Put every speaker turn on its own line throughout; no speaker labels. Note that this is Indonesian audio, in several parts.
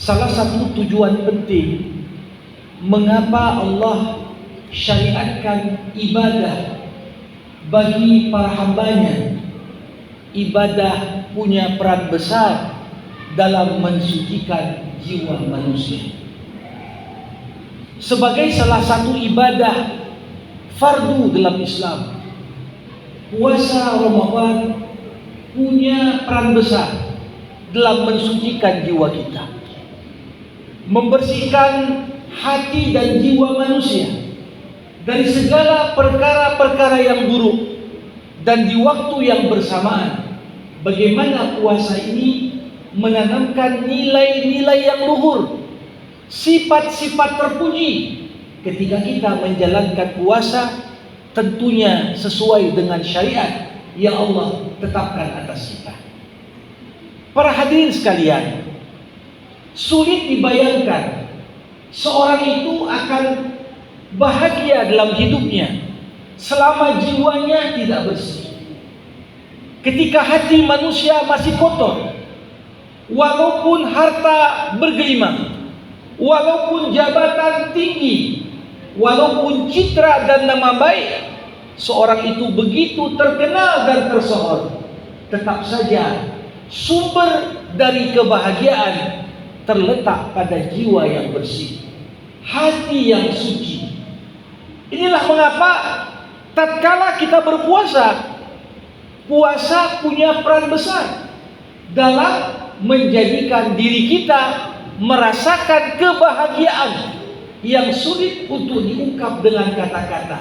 salah satu tujuan penting mengapa Allah syariatkan ibadah bagi para hambanya. Ibadah punya peran besar dalam mensucikan jiwa manusia. Sebagai salah satu ibadah fardu dalam Islam, puasa Ramadan punya peran besar dalam mensucikan jiwa kita, membersihkan hati dan jiwa manusia dari segala perkara-perkara yang buruk. Dan di waktu yang bersamaan, bagaimana puasa ini menanamkan nilai-nilai yang luhur, sifat-sifat terpuji ketika kita menjalankan puasa, tentunya sesuai dengan syariat yang Allah tetapkan atas kita. Para hadirin sekalian, sulit dibayangkan seorang itu akan bahagia dalam hidupnya selama jiwanya tidak bersih. Ketika hati manusia masih kotor, walaupun harta bergelimang, walaupun jabatan tinggi, walaupun citra dan nama baik seorang itu begitu terkenal dan tersohor, tetap saja sumber dari kebahagiaan terletak pada jiwa yang bersih, hati yang suci. Inilah mengapa tatkala kita berpuasa, puasa punya peran besar dalam menjadikan diri kita merasakan kebahagiaan yang sulit untuk diungkap dengan kata-kata.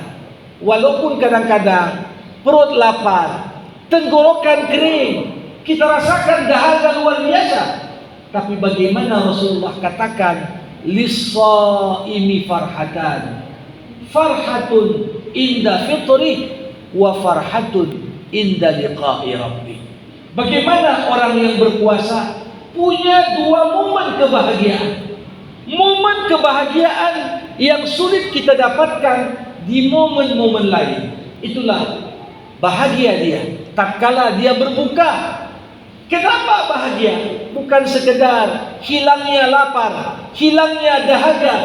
Walaupun kadang-kadang perut lapar, tenggorokan kering, kita rasakan dahaga luar biasa. Tapi bagaimana Rasulullah katakan, lis-shaimi farhatan, farhatun inda fitri wa farhatun inda liqa'i rabbi. Bagaimana orang yang berpuasa punya dua momen kebahagiaan. Momen kebahagiaan yang sulit kita dapatkan di momen-momen lain. Itulah bahagia dia tatkala dia berbuka. Kenapa bahagia? Bukan sekedar hilangnya lapar, hilangnya dahaga,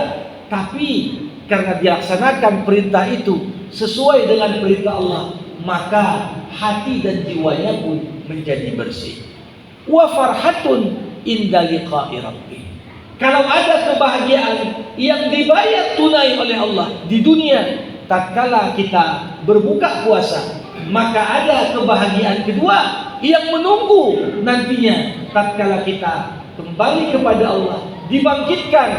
tapi karena dilaksanakan perintah itu sesuai dengan perintah Allah, maka hati dan jiwanya pun menjadi bersih. Wa farhatun inda liqa'i rabbi. Kalau ada kebahagiaan yang dibayar tunai oleh Allah di dunia tatkala kita berbuka puasa, maka ada kebahagiaan kedua yang menunggu nantinya tatkala kita kembali kepada Allah, dibangkitkan,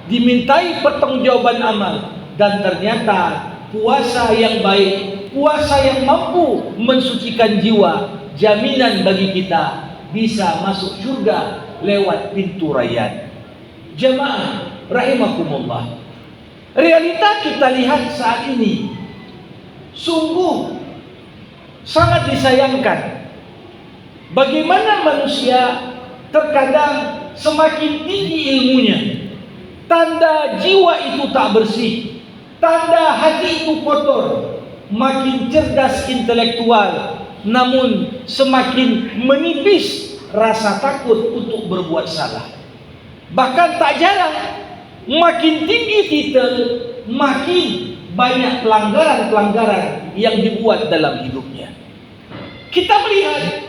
dimintai pertanggungjawaban amal, dan ternyata puasa yang baik, puasa yang mampu mensucikan jiwa, jaminan bagi kita bisa masuk surga lewat pintu rayyan. Jamaah rahimakumullah, realita kita lihat saat ini sungguh sangat disayangkan. Bagaimana manusia terkadang semakin tinggi ilmunya, tanda jiwa itu tak bersih, tanda hati itu kotor, makin cerdas intelektual, namun semakin menipis rasa takut untuk berbuat salah. Bahkan tak jarang makin tinggi titel, makin banyak pelanggaran-pelanggaran yang dibuat dalam hidupnya. Kita melihat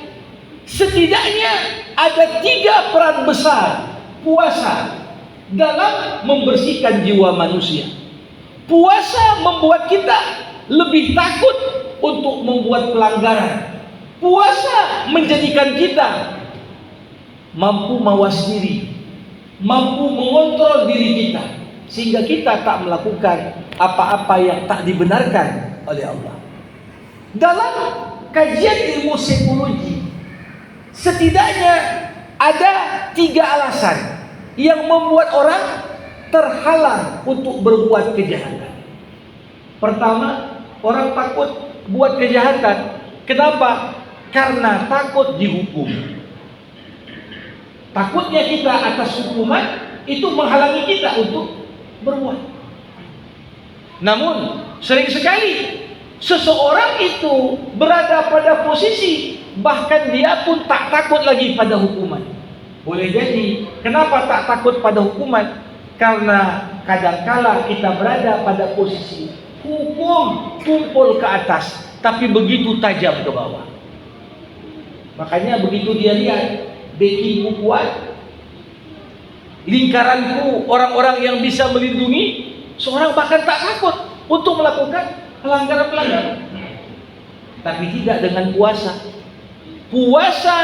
setidaknya ada 3 peran besar puasa dalam membersihkan jiwa manusia. Puasa membuat kita lebih takut untuk membuat pelanggaran. Puasa menjadikan kita mampu mawas diri, mampu mengontrol diri kita, sehingga kita tak melakukan apa-apa yang tak dibenarkan oleh Allah. Dalam kajian ilmu psikologi, setidaknya ada 3 alasan yang membuat orang terhalang untuk berbuat kejahatan. Pertama, orang takut buat kejahatan. Kenapa? Karena takut dihukum. Takutnya kita atas hukuman itu menghalangi kita untuk berbuat. Namun sering sekali seseorang itu berada pada posisi bahkan dia pun tak takut lagi pada hukuman. Boleh jadi, kenapa tak takut pada hukuman? Karena kadangkala kita berada pada posisi hukum tumpul ke atas, tapi begitu tajam ke bawah. Makanya begitu dia lihat backingku kuat, lingkaranku orang-orang yang bisa melindungi, seorang bahkan tak takut untuk melakukan pelanggaran-pelanggaran. Tapi tidak dengan puasa. Puasa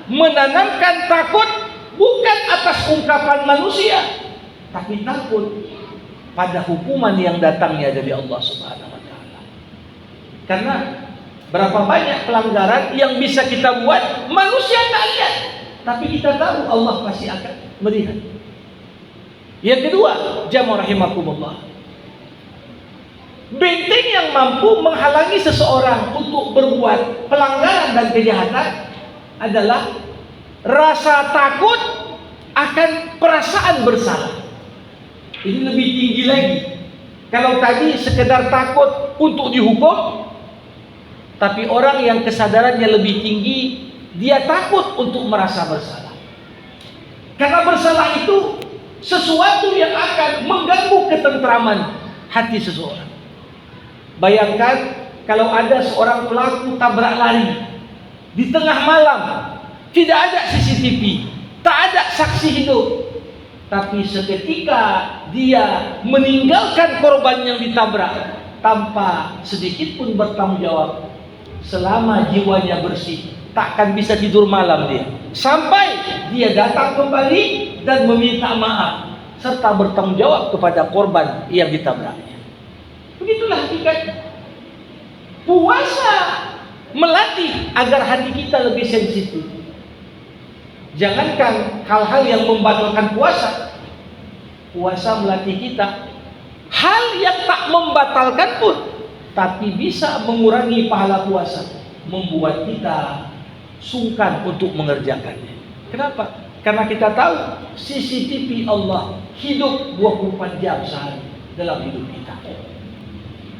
menanamkan takut bukan atas ungkapan manusia, tapi takut pada hukuman yang datangnya dari Allah Subhanahu wa taala. Karena berapa banyak pelanggaran yang bisa kita buat, manusia tak lihat, tapi kita tahu Allah pasti akan melihat. Yang kedua, jamaah rahimakumullah, benteng yang mampu menghalangi seseorang untuk berbuat pelanggaran dan kejahatan adalah rasa takut akan perasaan bersalah. Ini lebih tinggi lagi. Kalau tadi sekedar takut untuk dihukum, tapi orang yang kesadarannya lebih tinggi, dia takut untuk merasa bersalah. Karena bersalah itu sesuatu yang akan mengganggu ketentraman hati seseorang. Bayangkan kalau ada seorang pelaku tabrak lari di tengah malam, tidak ada CCTV, tak ada saksi hidup, tapi seketika dia meninggalkan korban yang ditabrak tanpa sedikit pun bertanggung jawab, selama jiwanya bersih, takkan bisa tidur malam dia, sampai dia datang kembali dan meminta maaf serta bertanggung jawab kepada korban yang ditabraknya. Begitulah hakikatnya. Puasa melatih agar hati kita lebih sensitif. Jangankan hal-hal yang membatalkan puasa, puasa melatih kita hal yang tak membatalkan pun, tapi bisa mengurangi pahala puasa, membuat kita sungkan untuk mengerjakannya. Kenapa? Karena kita tahu CCTV Allah hidup 24 jam sehari dalam hidup kita.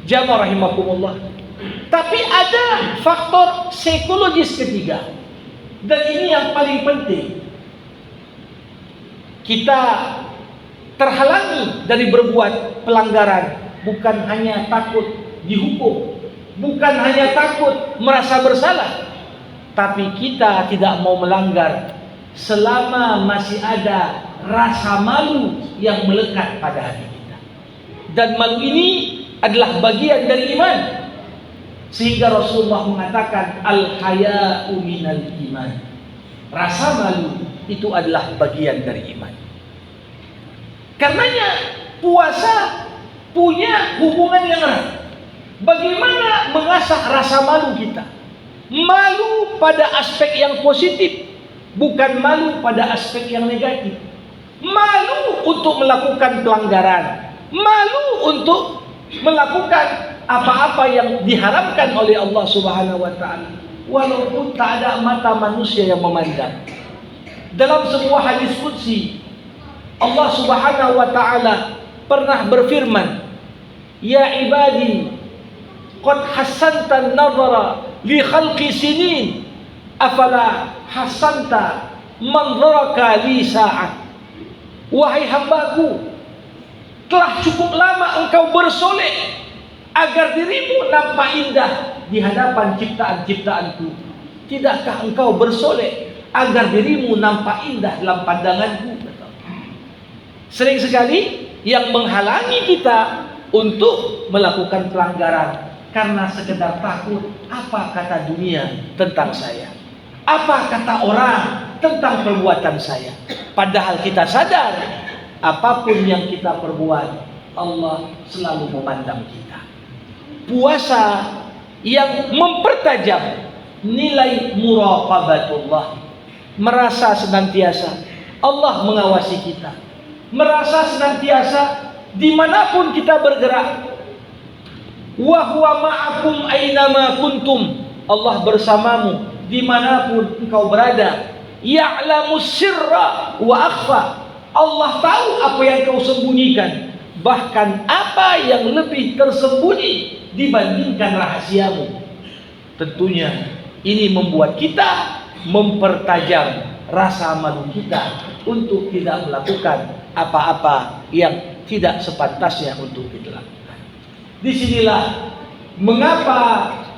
Jamaah rahimakumullah. Tapi ada faktor psikologis ketiga, dan ini yang paling penting. Kita terhalangi dari berbuat pelanggaran bukan hanya takut dihukum, bukan hanya takut merasa bersalah, tapi kita tidak mau melanggar selama masih ada rasa malu yang melekat pada hati kita. Dan malu ini adalah bagian dari iman. Sehingga Rasulullah mengatakan al-haya'u minal iman. Rasa malu itu adalah bagian dari iman. Karenanya puasa punya hubungan yang erat. Bagaimana mengasah rasa malu kita? Malu pada aspek yang positif, bukan malu pada aspek yang negatif. Malu untuk melakukan pelanggaran, malu untuk melakukan apa-apa yang diharamkan oleh Allah Subhanahu wa taala, walaupun tak ada mata manusia yang memandang. Dalam sebuah hadis qudsi, Allah Subhanahu wa taala pernah berfirman, "Ya ibadi, qad hassanta an-nazara li khalqi sinin, afala hassanta manzaraka li sa'at." Wahai hambaku, telah cukup lama engkau bersolek agar dirimu nampak indah di hadapan ciptaan-ciptaanku. Tidakkah engkau bersolek agar dirimu nampak indah dalam pandanganku? Sering sekali yang menghalangi kita untuk melakukan pelanggaran karena sekedar takut, apa kata dunia tentang saya, apa kata orang tentang perbuatan saya. Padahal kita sadar apapun yang kita perbuat, Allah selalu memandang kita. Puasa yang mempertajam nilai muraqabatullah, merasa senantiasa Allah mengawasi kita, merasa senantiasa dimanapun kita bergerak. Wa huwa ma'akum aynama kuntum, Allah bersamamu dimanapun engkau berada. Ya'lamu sirra wa akhfa, Allah tahu apa yang kau sembunyikan, bahkan apa yang lebih tersembunyi dibandingkan rahasiamu. Tentunya ini membuat kita mempertajam rasa malu kita untuk tidak melakukan apa-apa yang tidak sepantasnya untuk kita lakukan. Disinilah mengapa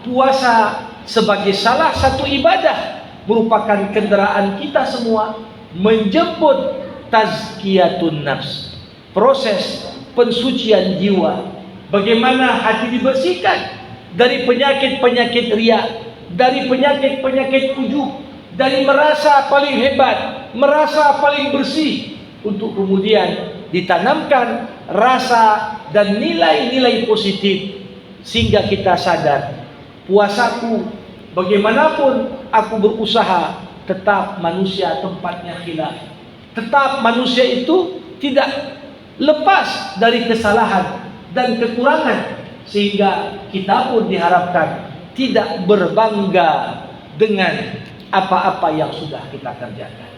puasa sebagai salah satu ibadah merupakan kendaraan kita semua menjemput tazkiyatun nafs, proses pensucian jiwa. Bagaimana hati dibersihkan dari penyakit-penyakit riya, dari penyakit-penyakit ujub, dari merasa paling hebat, merasa paling bersih, untuk kemudian ditanamkan rasa dan nilai-nilai positif sehingga kita sadar puasaku bagaimanapun aku berusaha tetap manusia tempatnya khilaf, tetap manusia itu tidak lepas dari kesalahan dan kekurangan, sehingga kita pun diharapkan tidak berbangga dengan apa-apa yang sudah kita kerjakan.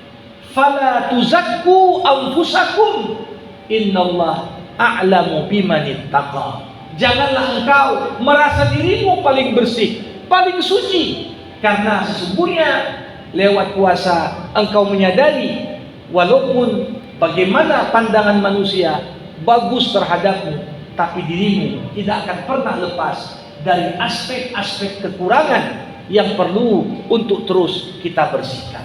Fala tuzakku anfusakum innallah a'lamu bimanittaqa. Janganlah engkau merasa dirimu paling bersih, paling suci, karena sesungguhnya lewat puasa engkau menyadari walaupun bagaimana pandangan manusia bagus terhadapmu, tapi dirimu tidak akan pernah lepas dari aspek-aspek kekurangan yang perlu untuk terus kita bersihkan.